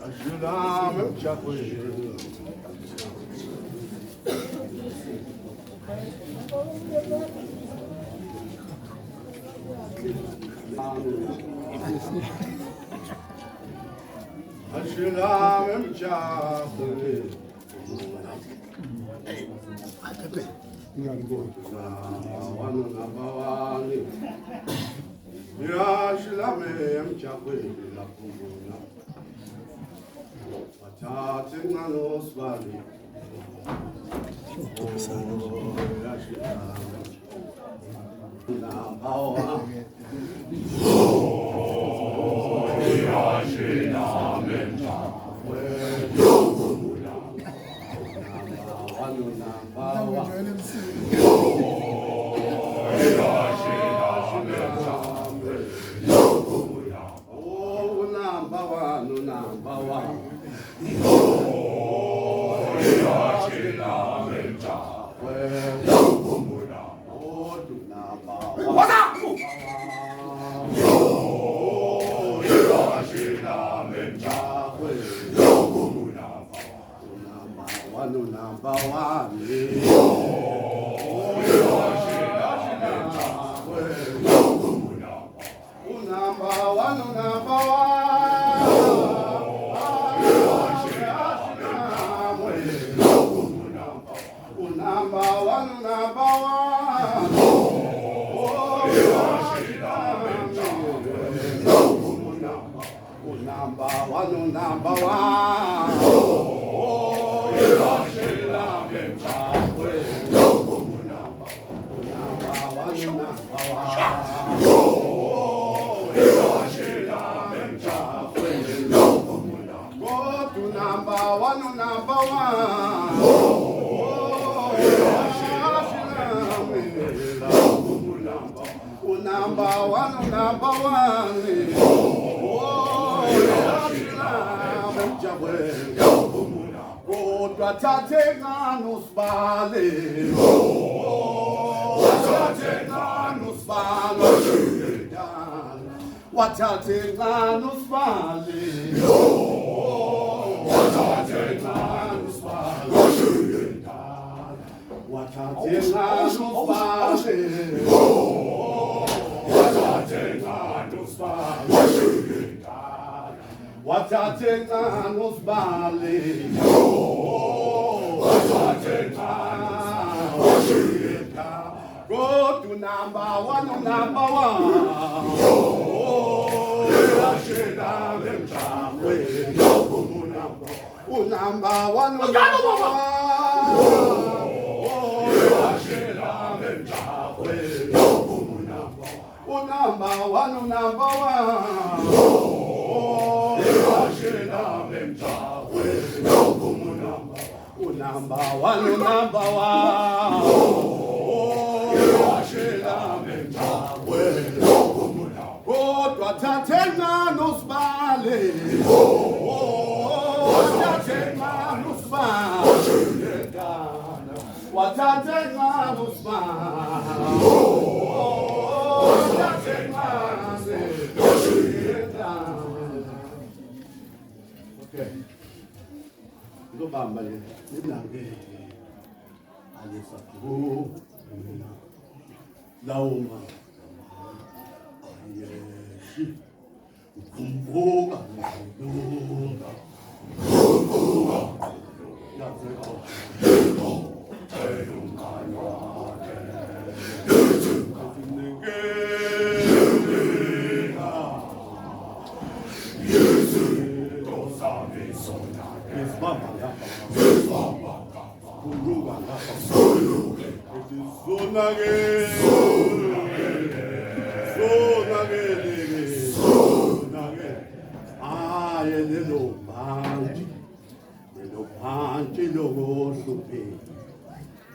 Ashulam Chakwe. Ashulam Chakwe. Ashulam Chakwe. Tatingano Swali.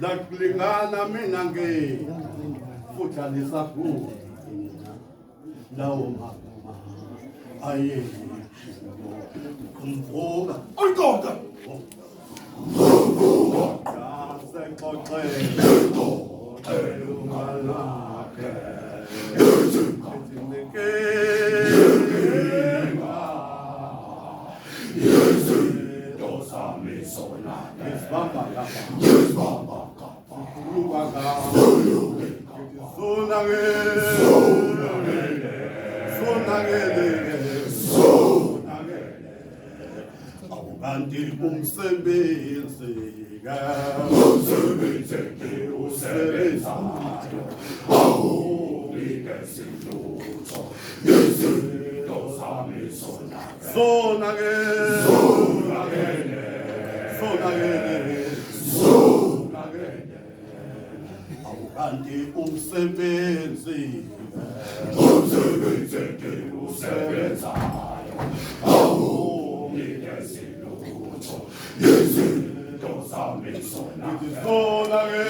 Nakulingana mina nge futhalisa ku lawo magama aye kumvuka uyinkonka yasenxoxela elumalakhe ezineke Kanti umsebenzi usebenzayo awunike lutho izinto zami zonakele kanti umsebenzi usebenzayo awunike lutho izinto zami zonakele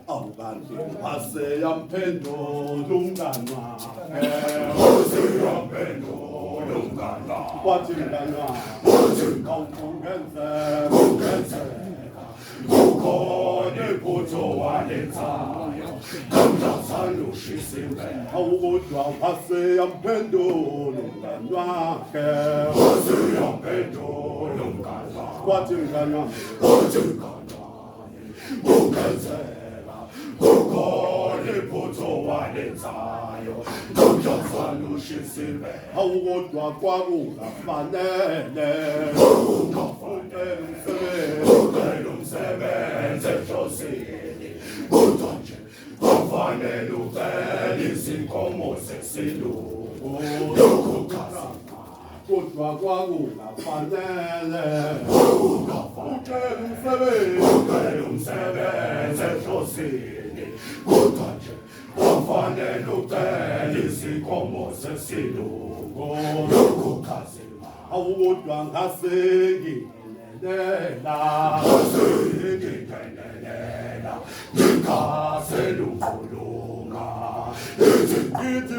awukanti waseyampendulo umngani wakhe wathi mngani wakhe awungenzeka kukhona iphutho walenzayo kamdasalushisiwe awukodwa waseyampendulo umngani wakhe wathi mngani wakhe ungenzeka kukhona iphutho walenzayo kamdasalushisiwe awukodwa kwakungafanele umsebenzi ehlosini kodwa nje kwafanele uvele izinkomo zesilungu lokhu chaza kodwa kwakungafanele umsebenzi ehlosini kodwa nje kwafanele uvele izinkomo zesilungu lokhu chaza awukodwa ngasengingenelela ngikaselungulunga ithi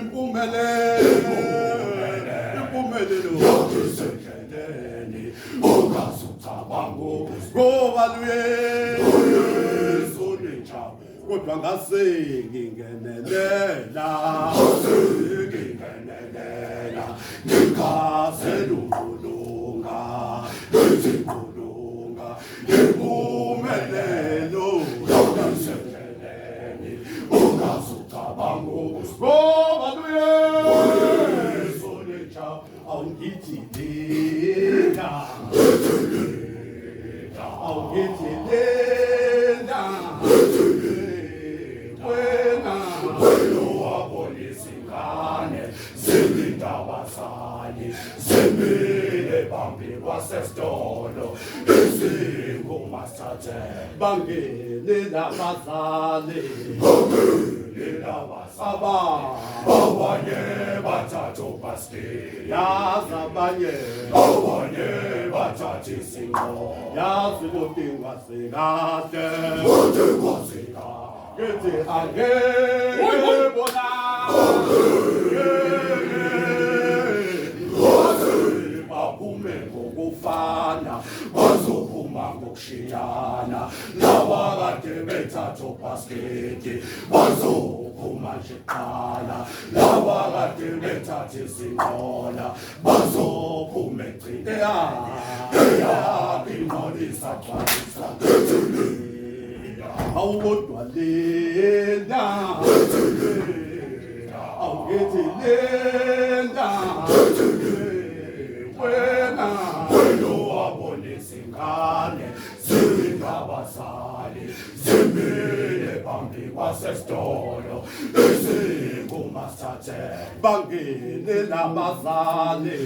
impumelelo yakisendleleni ungasucabango ngoba luyesu ninjalo kodwa ngasengingenelela ngikaselungulunga impumelelo yakisendleleni ungasucabango ngoba luyesu ninjalo awungithi lena wena wabonizingane zilindabazali zimile phambi kwasesitolo izingumasathe bangene labazali abanye bathatha ubhasikili yazi abanye bathatha izinqola yazi kodingwa zikade ngithi angeke bona baphume ngokufana bazophuma ngokushiyana nabakade bethatha ubhasikili bazophuma nje kuqala nabakade bethatha izinqola bazophuma egcineni yakimolisa xwalisa awukodwa lena awukethi lena wena wabonizingane zilindabazali zimile phambi kwasesitolo izingumasathe bangene labazali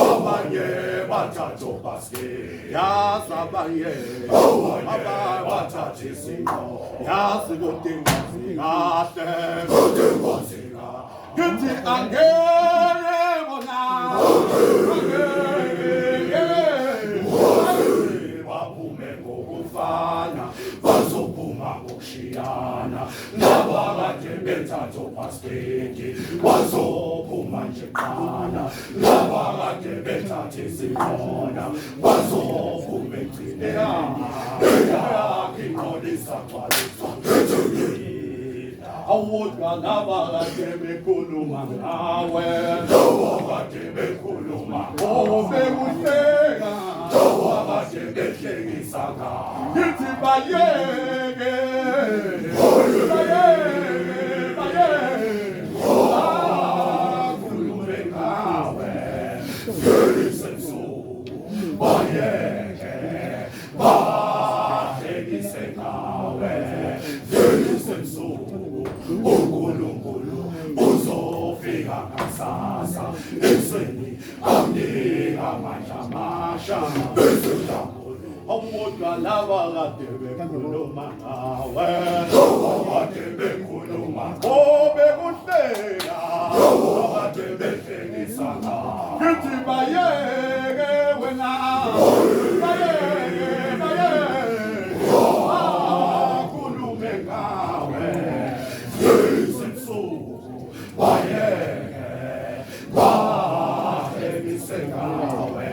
abanye bathatha ubhasikili yazi abanye bathatha izinqola yazi kodingwa zikahle ngithi angeke bona baphume ngokufana bazophuma ngokushiyana nabakade bethatha ubhasikili bazophuma nje kuqala nabakade bethatha izinqola bazophuma egcineni yakimolisa xwalisa awodwa laba kade bekhuluma ngawe lowo kade bekhuluma bekuhleka lowo kade behlekisa ngawe ngithi bayeke akhulume ngawe bayeke bahlekise ngawe uNkulunkulu uzofika kusasa eseni amnika amandla amasha bezojabula awodwa laba kade bekhuluma ngawe kade bekhuluma bekuhleka kade behlekisa ngawe ngithi bayeke wena bayeke akhulume ngawe bayeke bahlekise ngawe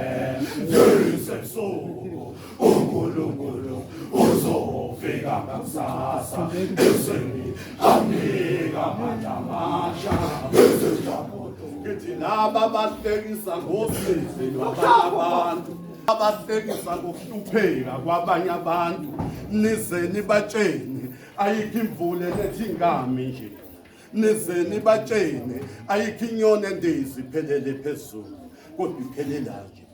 uNkulunkulu uzofika kusasa eseni amnika amandla amasha bezojabula ngithi laba bahlekisa ngosizi lwabanye abantu abahlekisa ngokuhlupheka kwabanye abantu nize nibatshene ayikho imvule lethi ingami nje nize nibatshene ayikho inyoni endizi iphelele phezulu kodwa iphelela nje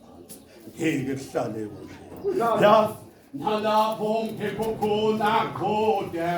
ngeke kuhlale kuhle yazi nalapho ngekho khona khona